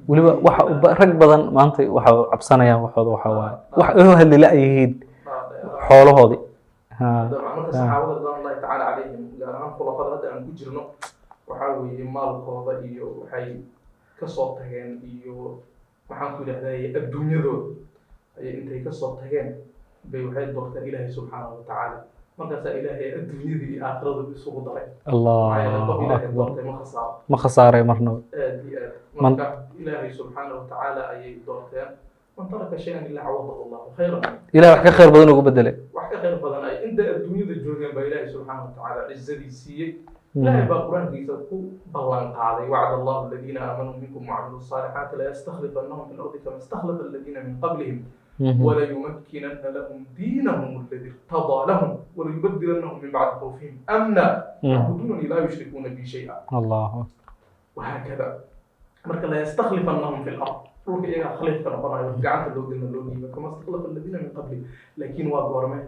waliba waxa rag badan maanta waxa cabsanayaan waxooda waxa waaye wax ay hadli la yihiin xoolahoodii marka saxaabada radiyallahu ta'ala calayhim gaar ahaan khulafada hadda aan ku jirno waxa weeye maalkooda iyo waxay ka soo tageen iyo waxaan ku yiraahdaa adduunyadooda ay intay ka soo tageen bay waxay doorteen ilaahay subxaanahu wa ta'ala markaas ilaahay adduunyadii iyo aakhirada isugu daray ma khasaaray marna marka ilaahay subxaanahu wa ta'ala ayay doorteen man taraka shay'an illa awadahu Allah khayran ilaahay wax ka khayr badan ugu bedelay wax ka khayr badan ay inta adduunyada joogeen ba ilaahay subxaanahu wa ta'ala cizzadii siiyay ilaahay baa quraankiisa ku ballan qaaday wa'ada Allahu alladhina aamanu minkum wa 'amilus salihati la yastakhlifannahum fil ardi kama istakhlafa alladhina min qablihim ولا يمكنن لهم دينهم الذي ارتضى لهم وليبدلنهم من بعد خوفهم امنا يعبدونني لا يشركون بي شيئا الله وهكذا مرك لا يستخلفنهم في الارض روح يا خليفه ربنا يرجعك لو قلنا لو كما استخلف الذين من قبل لكن واغورمه